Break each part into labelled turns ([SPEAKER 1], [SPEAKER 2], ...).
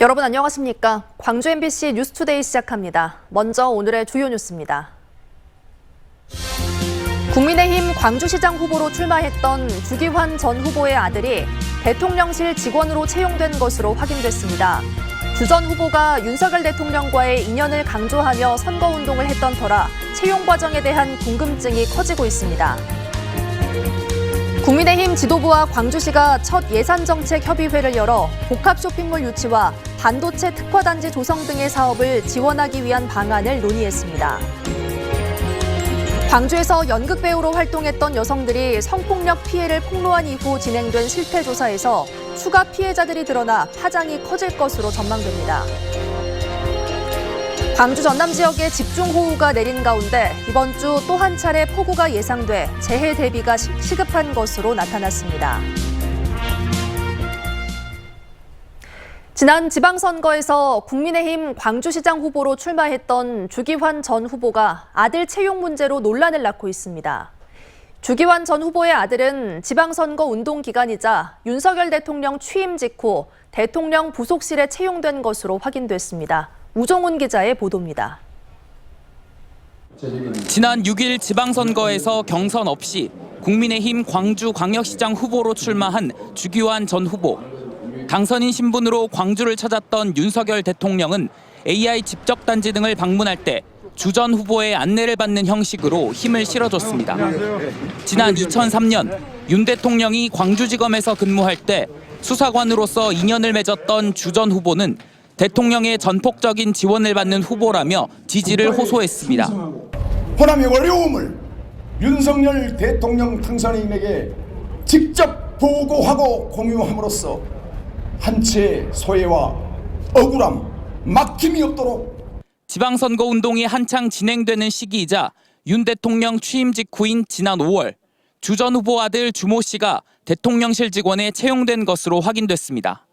[SPEAKER 1] 여러분 안녕하십니까? 광주 MBC 뉴스투데이 시작합니다. 먼저 오늘의 주요 뉴스입니다. 국민의힘 광주시장 후보로 출마했던 주기환 전 후보의 아들이 대통령실 직원으로 채용된 것으로 확인됐습니다. 주 전 후보가 윤석열 대통령과의 인연을 강조하며 선거운동을 했던 터라 채용 과정에 대한 궁금증이 커지고 있습니다. 국민의힘 지도부와 광주시가 첫 예산정책협의회를 열어 복합 쇼핑몰 유치와 반도체 특화단지 조성 등의 사업을 지원하기 위한 방안을 논의했습니다. 광주에서 연극배우로 활동했던 여성들이 성폭력 피해를 폭로한 이후 진행된 실태조사에서 추가 피해자들이 드러나 파장이 커질 것으로 전망됩니다. 광주 전남 지역에 집중호우가 내린 가운데 이번 주 또 한 차례 폭우가 예상돼 재해 대비가 시급한 것으로 나타났습니다. 지난 지방선거에서 국민의힘 광주시장 후보로 출마했던 주기환 전 후보가 아들 채용 문제로 논란을 낳고 있습니다. 주기환 전 후보의 아들은 지방선거 운동 기간이자 윤석열 대통령 취임 직후 대통령 부속실에 채용된 것으로 확인됐습니다. 우종훈 기자의 보도입니다.
[SPEAKER 2] 지난 6일 지방선거에서 경선 없이 국민의힘 광주광역시장 후보로 출마한 주기환 전 후보. 당선인 신분으로 광주를 찾았던 윤석열 대통령은 AI 집적단지 등을 방문할 때 주 전 후보의 안내를 받는 형식으로 힘을 실어줬습니다. 지난 2003년 윤 대통령이 광주지검에서 근무할 때 수사관으로서 인연을 맺었던 주 전 후보는 대통령의 전폭적인 지원을 받는 후보라며 지지를 호소했습니다.
[SPEAKER 3] 호남의 어려움을 윤석열 대통령 당선인에게 직접 보고하고 공유함으로써 한치의 소외와 억울함, 막힘이 없도록
[SPEAKER 2] 지방선거 운동이 한창 진행되는 시기이자 윤 대통령 취임 직후인 지난 5월 주 전 후보 아들 주모 씨가 대통령실 직원에 채용된 것으로 확인됐습니다.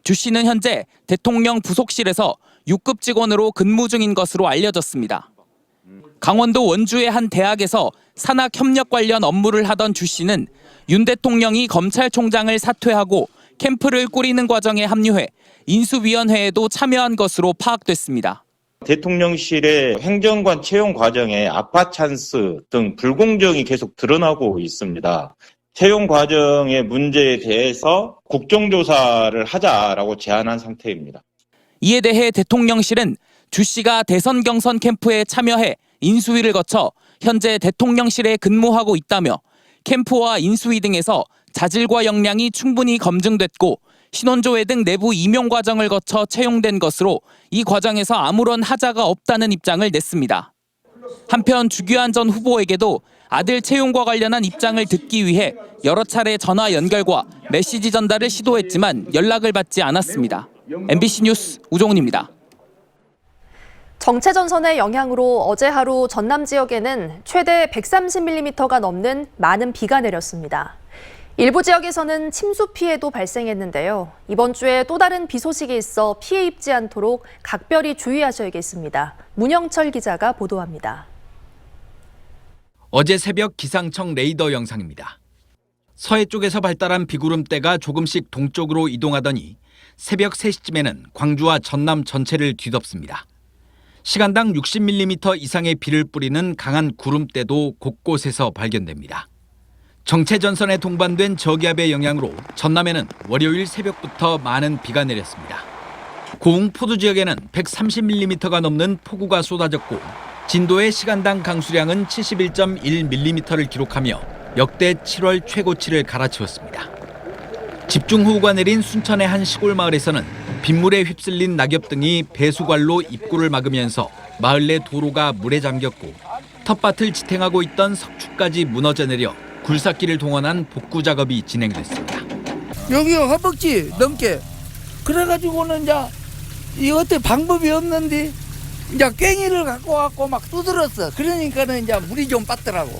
[SPEAKER 2] 주 씨는 현재 대통령 부속실에서 6급 직원으로 근무 중인 것으로 알려졌습니다. 강원도 원주의 한 대학에서 산학협력 관련 업무를 하던 주 씨는 윤 대통령이 검찰총장을 사퇴하고 캠프를 꾸리는 과정에 합류해 인수위원회에도 참여한 것으로 파악됐습니다.
[SPEAKER 4] 대통령실의 행정관 채용 과정에 악화 찬스 등 불공정이 계속 드러나고 있습니다. 채용 과정의 문제에 대해서 국정조사를 하자라고 제안한 상태입니다.
[SPEAKER 2] 이에 대해 대통령실은 주 씨가 대선 경선 캠프에 참여해 인수위를 거쳐 현재 대통령실에 근무하고 있다며 캠프와 인수위 등에서 자질과 역량이 충분히 검증됐고 신원조회 등 내부 임용 과정을 거쳐 채용된 것으로 이 과정에서 아무런 하자가 없다는 입장을 냈습니다. 한편 주기환 전 후보에게도 아들 채용과 관련한 입장을 듣기 위해 여러 차례 전화 연결과 메시지 전달을 시도했지만 연락을 받지 않았습니다. MBC 뉴스 우종훈입니다.
[SPEAKER 1] 정체전선의 영향으로 어제 하루 전남 지역에는 최대 130mm가 넘는 많은 비가 내렸습니다. 일부 지역에서는 침수 피해도 발생했는데요. 이번 주에 또 다른 비 소식이 있어 피해 입지 않도록 각별히 주의하셔야겠습니다. 문영철 기자가 보도합니다.
[SPEAKER 5] 어제 새벽 기상청 레이더 영상입니다. 서해 쪽에서 발달한 비구름대가 조금씩 동쪽으로 이동하더니 새벽 3시쯤에는 광주와 전남 전체를 뒤덮습니다. 시간당 60mm 이상의 비를 뿌리는 강한 구름대도 곳곳에서 발견됩니다. 정체전선에 동반된 저기압의 영향으로 전남에는 월요일 새벽부터 많은 비가 내렸습니다. 고흥 포도 지역에는 130mm가 넘는 폭우가 쏟아졌고 진도의 시간당 강수량은 71.1mm를 기록하며 역대 7월 최고치를 갈아치웠습니다. 집중호우가 내린 순천의 한 시골 마을에서는 빗물에 휩쓸린 낙엽 등이 배수관로 입구를 막으면서 마을 내 도로가 물에 잠겼고 텃밭을 지탱하고 있던 석축까지 무너져 내려 굴삭기를 동원한 복구 작업이 진행됐습니다.
[SPEAKER 6] 여기가 허벅지 넘게 그래가지고는 이제 어때 방법이 없는데 이제 괭이를 갖고 와갖고 막 두드렸어. 그러니까는 이제 물이 좀 빠더라고.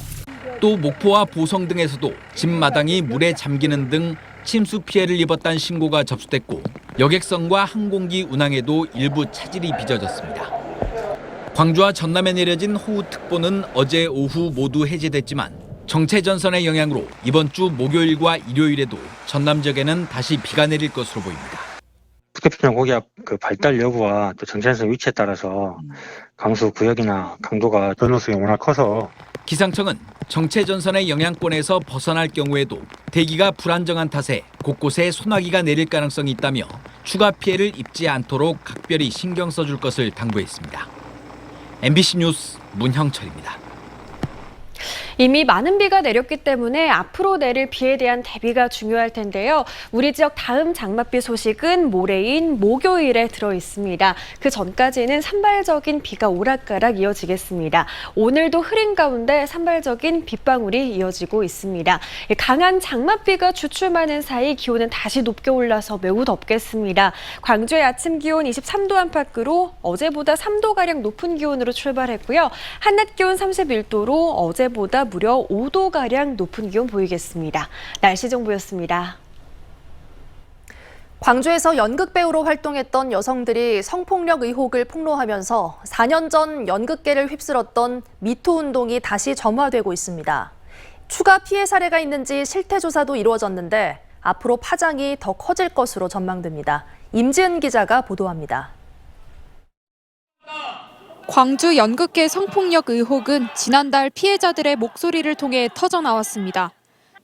[SPEAKER 5] 또 목포와 보성 등에서도 집 마당이 물에 잠기는 등 침수 피해를 입었다는 신고가 접수됐고 여객선과 항공기 운항에도 일부 차질이 빚어졌습니다. 광주와 전남에 내려진 호우특보는 어제 오후 모두 해제됐지만 정체전선의 영향으로 이번 주 목요일과 일요일에도 전남 지역에는 다시 비가 내릴 것으로 보입니다.
[SPEAKER 7] 학교편의 고기압 그 발달 여부와 또 정체성 위치에 따라서 강수 구역이나 강도가 변동성이 워낙 커서
[SPEAKER 5] 기상청은 정체 전선의 영향권에서 벗어날 경우에도 대기가 불안정한 탓에 곳곳에 소나기가 내릴 가능성이 있다며 추가 피해를 입지 않도록 각별히 신경 써줄 것을 당부했습니다. MBC 뉴스 문형철입니다.
[SPEAKER 8] 이미 많은 비가 내렸기 때문에 앞으로 내릴 비에 대한 대비가 중요할 텐데요. 우리 지역 다음 장맛비 소식은 모레인 목요일에 들어 있습니다. 그 전까지는 산발적인 비가 오락가락 이어지겠습니다. 오늘도 흐린 가운데 산발적인 빗방울이 이어지고 있습니다. 강한 장맛비가 주춤하는 사이 기온은 다시 높게 올라서 매우 덥겠습니다. 광주의 아침 기온 23도 안팎으로 어제보다 3도가량 높은 기온으로 출발했고요. 한낮 기온 31도로 어제보다 무려 5도가량 높은 기온 보이겠습니다. 날씨 정보였습니다.
[SPEAKER 1] 광주에서 연극 배우로 활동했던 여성들이 성폭력 의혹을 폭로하면서 4년 전 연극계를 휩쓸었던 미투 운동이 다시 점화되고 있습니다. 추가 피해 사례가 있는지 실태 조사도 이루어졌는데 앞으로 파장이 더 커질 것으로 전망됩니다. 임지은 기자가 보도합니다.
[SPEAKER 9] 광주 연극계 성폭력 의혹은 지난달 피해자들의 목소리를 통해 터져나왔습니다.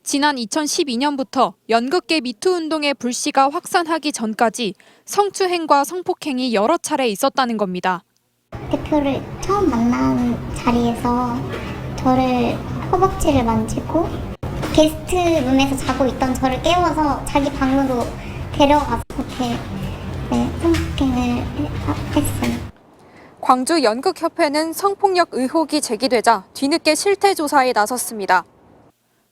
[SPEAKER 9] 지난 2012년부터 연극계 미투 운동의 불씨가 확산하기 전까지 성추행과 성폭행이 여러 차례 있었다는 겁니다.
[SPEAKER 10] 대표를 처음 만난 자리에서 저를 허벅지를 만지고 게스트룸에서 자고 있던 저를 깨워서 자기 방으로 데려가서 그렇게 성폭행을 했어요.
[SPEAKER 9] 광주 연극협회는 성폭력 의혹이 제기되자 뒤늦게 실태 조사에 나섰습니다.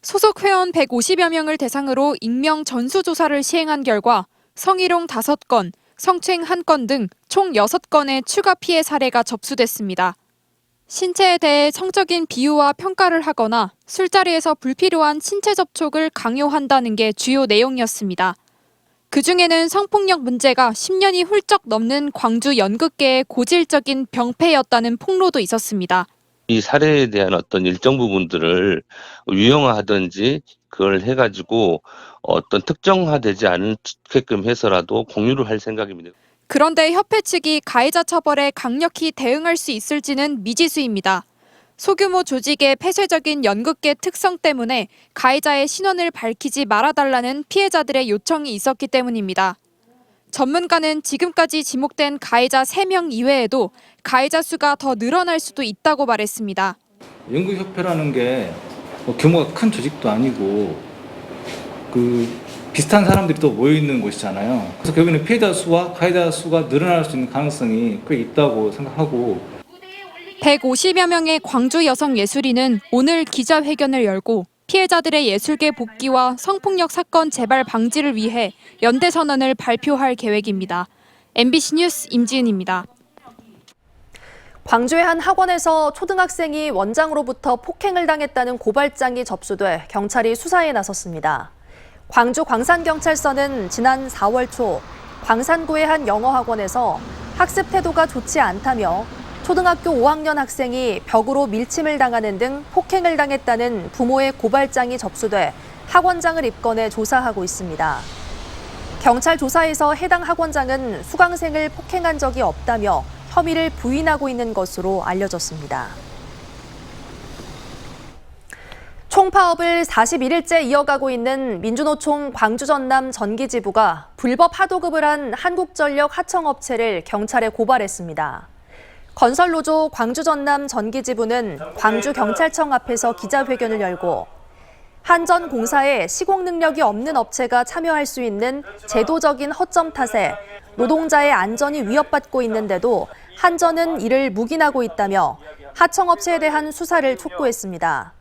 [SPEAKER 9] 소속 회원 150여 명을 대상으로 익명 전수조사를 시행한 결과 성희롱 5건, 성추행 1건 등 총 6건의 추가 피해 사례가 접수됐습니다. 신체에 대해 성적인 비유와 평가를 하거나 술자리에서 불필요한 신체 접촉을 강요한다는 게 주요 내용이었습니다. 그중에는 성폭력 문제가 10년이 훌쩍 넘는 광주 연극계의 고질적인 병폐였다는 폭로도 있었습니다.
[SPEAKER 11] 이 사례에 대한 어떤 일정 부분들을 유형화하든지 그걸 해가지고 어떤 특정화되지 않게끔 해서라도 공유를 할 생각입니다.
[SPEAKER 9] 그런데 협회 측이 가해자 처벌에 강력히 대응할 수 있을지는 미지수입니다. 소규모 조직의 폐쇄적인 연극계 특성 때문에 가해자의 신원을 밝히지 말아달라는 피해자들의 요청이 있었기 때문입니다. 전문가는 지금까지 지목된 가해자 3명 이외에도 가해자 수가 더 늘어날 수도 있다고 말했습니다.
[SPEAKER 12] 연극협회라는 게 규모가 큰 조직도 아니고 비슷한 사람들이 또 모여있는 곳이잖아요. 그래서 결국에는 피해자 수와 가해자 수가 늘어날 수 있는 가능성이 꽤 있다고 생각하고
[SPEAKER 9] 150여 명의 광주 여성 예술인은 오늘 기자회견을 열고 피해자들의 예술계 복귀와 성폭력 사건 재발 방지를 위해 연대 선언을 발표할 계획입니다. MBC 뉴스 임지은입니다.
[SPEAKER 1] 광주의 한 학원에서 초등학생이 원장으로부터 폭행을 당했다는 고발장이 접수돼 경찰이 수사에 나섰습니다. 광주 광산경찰서는 지난 4월 초 광산구의 한 영어학원에서 학습 태도가 좋지 않다며 초등학교 5학년 학생이 벽으로 밀침을 당하는 등 폭행을 당했다는 부모의 고발장이 접수돼 학원장을 입건해 조사하고 있습니다. 경찰 조사에서 해당 학원장은 수강생을 폭행한 적이 없다며 혐의를 부인하고 있는 것으로 알려졌습니다. 총파업을 41일째 이어가고 있는 민주노총 광주 전남 전기지부가 불법 하도급을 한 한국전력 하청업체를 경찰에 고발했습니다. 건설노조 광주 전남 전기지부는 광주경찰청 앞에서 기자회견을 열고 한전공사에 시공 능력이 없는 업체가 참여할 수 있는 제도적인 허점 탓에 노동자의 안전이 위협받고 있는데도 한전은 이를 묵인하고 있다며 하청업체에 대한 수사를 촉구했습니다.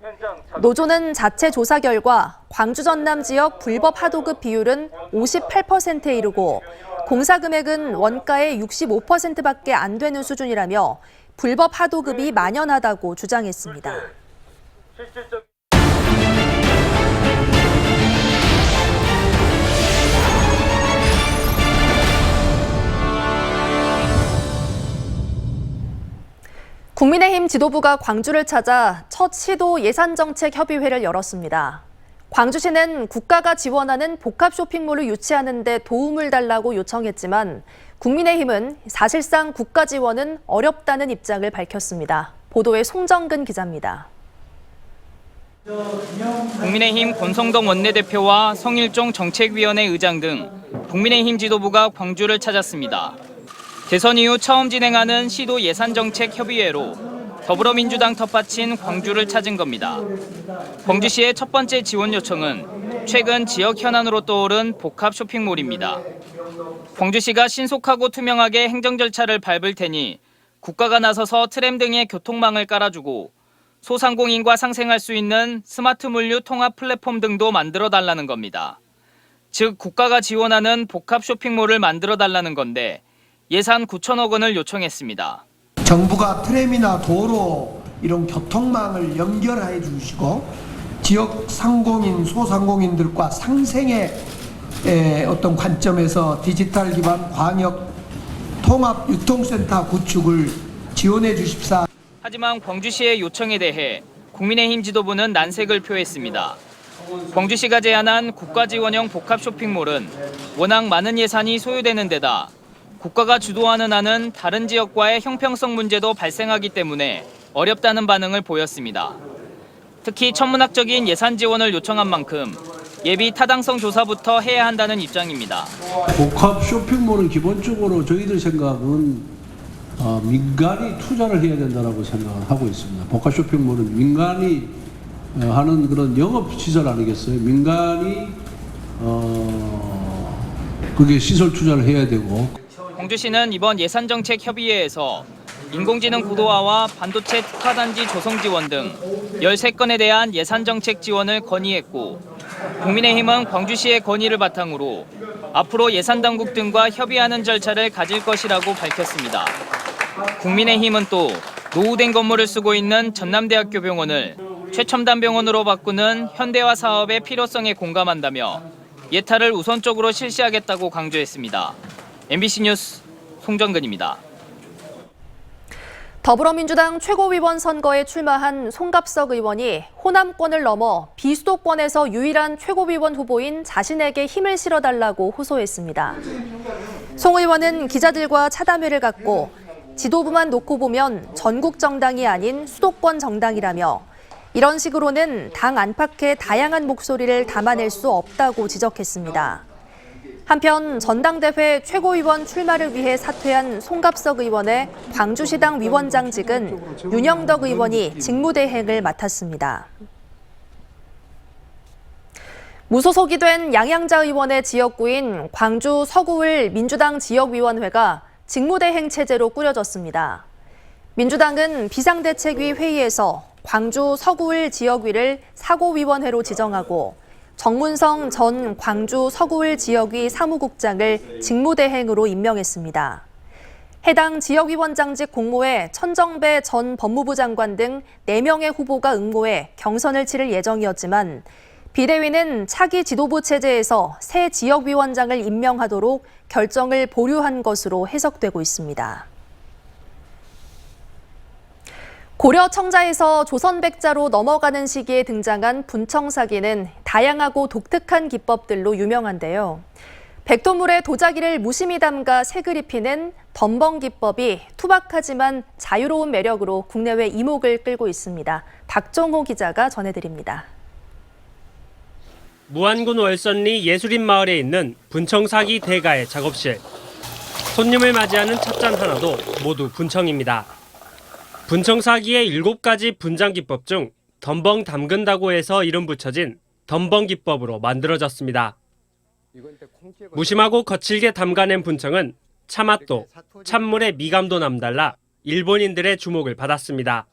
[SPEAKER 1] 노조는 자체 조사 결과 광주 전남 지역 불법 하도급 비율은 58%에 이르고 공사 금액은 원가의 65%밖에 안 되는 수준이라며 불법 하도급이 만연하다고 주장했습니다. 국민의힘 지도부가 광주를 찾아 첫 시도 예산정책협의회를 열었습니다. 광주시는 국가가 지원하는 복합 쇼핑몰을 유치하는 데 도움을 달라고 요청했지만 국민의힘은 사실상 국가 지원은 어렵다는 입장을 밝혔습니다. 보도에 송정근 기자입니다.
[SPEAKER 2] 국민의힘 권성동 원내대표와 성일종 정책위원회 의장 등 국민의힘 지도부가 광주를 찾았습니다. 대선 이후 처음 진행하는 시도 예산정책협의회로 더불어민주당 텃밭인 광주를 찾은 겁니다. 광주시의 첫 번째 지원 요청은 최근 지역 현안으로 떠오른 복합 쇼핑몰입니다. 광주시가 신속하고 투명하게 행정 절차를 밟을 테니 국가가 나서서 트램 등의 교통망을 깔아주고 소상공인과 상생할 수 있는 스마트 물류 통합 플랫폼 등도 만들어달라는 겁니다. 즉 국가가 지원하는 복합 쇼핑몰을 만들어달라는 건데 예산 9천억 원을 요청했습니다.
[SPEAKER 13] 정부가 트램이나 도로 이런 교통망을 연결해 주시고 지역 상공인, 소상공인들과 상생의 어떤 관점에서 디지털 기반 광역 통합 유통센터 구축을 지원해 주십사.
[SPEAKER 2] 하지만 광주시의 요청에 대해 국민의힘 지도부는 난색을 표했습니다. 광주시가 제안한 국가 지원형 복합 쇼핑몰은 워낙 많은 예산이 소요되는 데다 국가가 주도하는 한은 다른 지역과의 형평성 문제도 발생하기 때문에 어렵다는 반응을 보였습니다. 특히 천문학적인 예산 지원을 요청한 만큼 예비 타당성 조사부터 해야 한다는 입장입니다.
[SPEAKER 14] 복합 쇼핑몰은 기본적으로 저희들 생각은 민간이 투자를 해야 된다고 생각을 하고 있습니다. 복합 쇼핑몰은 민간이 하는 그런 영업시설 아니겠어요? 민간이 그게 시설 투자를 해야 되고.
[SPEAKER 2] 광주시는 이번 예산정책협의회에서 인공지능 고도화와 반도체 특화단지 조성 지원 등 13건에 대한 예산정책 지원을 건의했고 국민의힘은 광주시의 건의를 바탕으로 앞으로 예산당국 등과 협의하는 절차를 가질 것이라고 밝혔습니다. 국민의힘은 또 노후된 건물을 쓰고 있는 전남대학교 병원을 최첨단 병원으로 바꾸는 현대화 사업의 필요성에 공감한다며 예타를 우선적으로 실시하겠다고 강조했습니다. MBC 뉴스 송정근입니다.
[SPEAKER 1] 더불어민주당 최고위원 선거에 출마한 송갑석 의원이 호남권을 넘어 비수도권에서 유일한 최고위원 후보인 자신에게 힘을 실어달라고 호소했습니다. 송 의원은 기자들과 차담회를 갖고 지도부만 놓고 보면 전국 정당이 아닌 수도권 정당이라며 이런 식으로는 당 안팎의 다양한 목소리를 담아낼 수 없다고 지적했습니다. 한편 전당대회 최고위원 출마를 위해 사퇴한 송갑석 의원의 광주시당 위원장직은 윤영덕 의원이 직무대행을 맡았습니다. 무소속이 된 양양자 의원의 지역구인 광주 서구을 민주당 지역위원회가 직무대행 체제로 꾸려졌습니다. 민주당은 비상대책위 회의에서 광주 서구을 지역위를 사고위원회로 지정하고 정문성 전 광주 서구을 지역위 사무국장을 직무대행으로 임명했습니다. 해당 지역위원장직 공모에 천정배 전 법무부 장관 등 4명의 후보가 응모해 경선을 치를 예정이었지만 비대위는 차기 지도부 체제에서 새 지역위원장을 임명하도록 결정을 보류한 것으로 해석되고 있습니다. 고려 청자에서 조선백자로 넘어가는 시기에 등장한 분청사기는 다양하고 독특한 기법들로 유명한데요. 백도물에 도자기를 무심히 담가 색을 입히는 덤벙 기법이 투박하지만 자유로운 매력으로 국내외 이목을 끌고 있습니다. 박종호 기자가 전해드립니다.
[SPEAKER 15] 무안군 월선리 예술인 마을에 있는 분청사기 대가의 작업실. 손님을 맞이하는 찻잔 하나도 모두 분청입니다. 분청사기의 7가지 분장 기법 중 덤벙 담근다고 해서 이름 붙여진 덤벙 기법으로 만들어졌습니다. 무심하고 거칠게 담가낸 분청은 차맛도, 찬물의 미감도 남달라 일본인들의 주목을 받았습니다.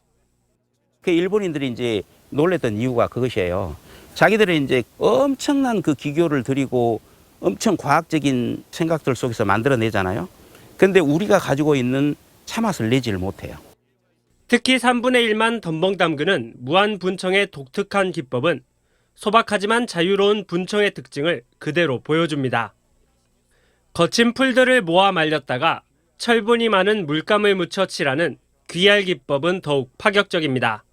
[SPEAKER 16] 그 일본인들이 이제 놀랬던 이유가 그것이에요. 자기들은 이제 엄청난 그 기교를 들이고 엄청 과학적인 생각들 속에서 만들어내잖아요. 근데 우리가 가지고 있는 차맛을 내지를 못해요.
[SPEAKER 15] 특히 3분의 1만 덤벙 담그는 무한 분청의 독특한 기법은 소박하지만 자유로운 분청의 특징을 그대로 보여줍니다. 거친 풀들을 모아 말렸다가 철분이 많은 물감을 묻혀 칠하는 귀얄 기법은 더욱 파격적입니다.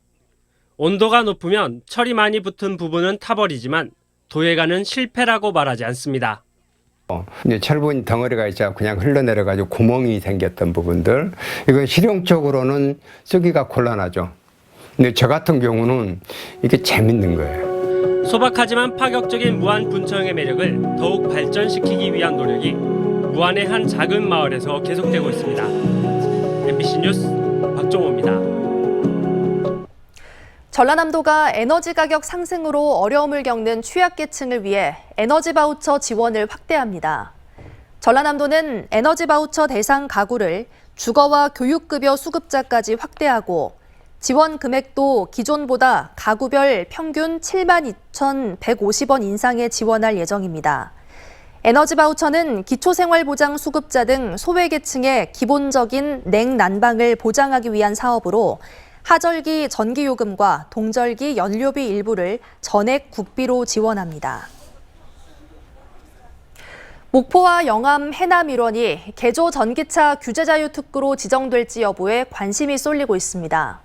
[SPEAKER 15] 온도가 높으면 철이 많이 붙은 부분은 타버리지만 도예가는 실패라고 말하지 않습니다.
[SPEAKER 17] 이제 철분 덩어리가 있자 그냥 흘러내려가지고 구멍이 생겼던 부분들, 이건 실용적으로는 쓰기가 곤란하죠. 근데 저 같은 경우는 이게 재밌는 거예요.
[SPEAKER 15] 소박하지만 파격적인 무안 분청의 매력을 더욱 발전시키기 위한 노력이 무안의 한 작은 마을에서 계속되고 있습니다. MBC 뉴스 박종호입니다.
[SPEAKER 1] 전라남도가 에너지 가격 상승으로 어려움을 겪는 취약계층을 위해 에너지 바우처 지원을 확대합니다. 전라남도는 에너지 바우처 대상 가구를 주거와 교육급여 수급자까지 확대하고 지원 금액도 기존보다 가구별 평균 72,150원 인상에 지원할 예정입니다. 에너지 바우처는 기초생활보장 수급자 등 소외계층의 기본적인 냉난방을 보장하기 위한 사업으로 하절기 전기요금과 동절기 연료비 일부를 전액 국비로 지원합니다. 목포와 영암 해남 일원이 개조 전기차 규제자유 특구로 지정될지 여부에 관심이 쏠리고 있습니다.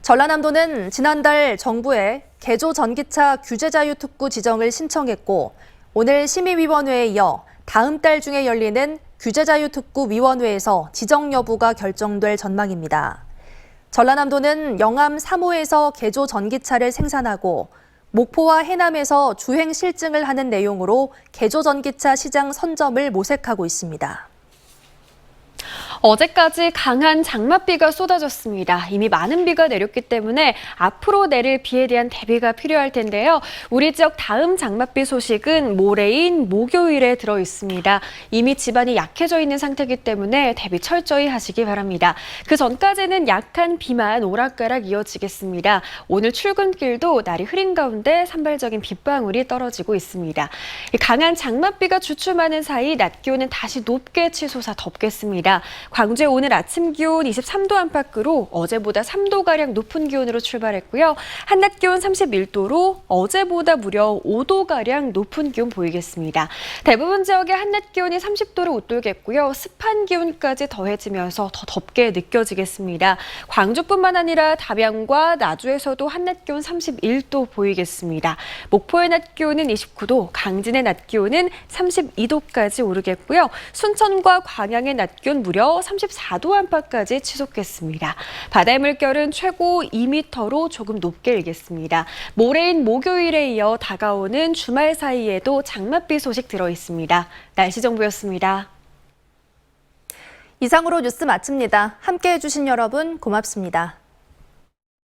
[SPEAKER 1] 전라남도는 지난달 정부에 개조 전기차 규제자유 특구 지정을 신청했고 오늘 심의위원회에 이어 다음 달 중에 열리는 규제자유 특구 위원회에서 지정 여부가 결정될 전망입니다. 전라남도는 영암 3호에서 개조 전기차를 생산하고 목포와 해남에서 주행 실증을 하는 내용으로 개조 전기차 시장 선점을 모색하고 있습니다.
[SPEAKER 8] 어제까지 강한 장맛비가 쏟아졌습니다. 이미 많은 비가 내렸기 때문에 앞으로 내릴 비에 대한 대비가 필요할 텐데요. 우리 지역 다음 장맛비 소식은 모레인 목요일에 들어 있습니다. 이미 지반이 약해져 있는 상태이기 때문에 대비 철저히 하시기 바랍니다. 그 전까지는 약한 비만 오락가락 이어지겠습니다. 오늘 출근길도 날이 흐린 가운데 산발적인 빗방울이 떨어지고 있습니다. 강한 장맛비가 주춤하는 사이 낮 기온은 다시 높게 치솟아 덥겠습니다. 광주의 오늘 아침 기온 23도 안팎으로 어제보다 3도가량 높은 기온으로 출발했고요. 한낮 기온 31도로 어제보다 무려 5도가량 높은 기온 보이겠습니다. 대부분 지역의 한낮 기온이 30도를 웃돌겠고요. 습한 기온까지 더해지면서 더 덥게 느껴지겠습니다. 광주뿐만 아니라 담양과 나주에서도 한낮 기온 31도 보이겠습니다. 목포의 낮 기온은 29도, 강진의 낮 기온은 32도까지 오르겠고요. 순천과 광양의 낮 기온 무려 34도 안팎까지 치솟겠습니다. 바다의 물결은 최고 2m로 조금 높게 일겠습니다. 모레인 목요일에 이어 다가오는 주말 사이에도 장맛비 소식 들어 있습니다. 날씨 정보였습니다.
[SPEAKER 1] 이상으로 뉴스 마칩니다. 함께해 주신 여러분 고맙습니다.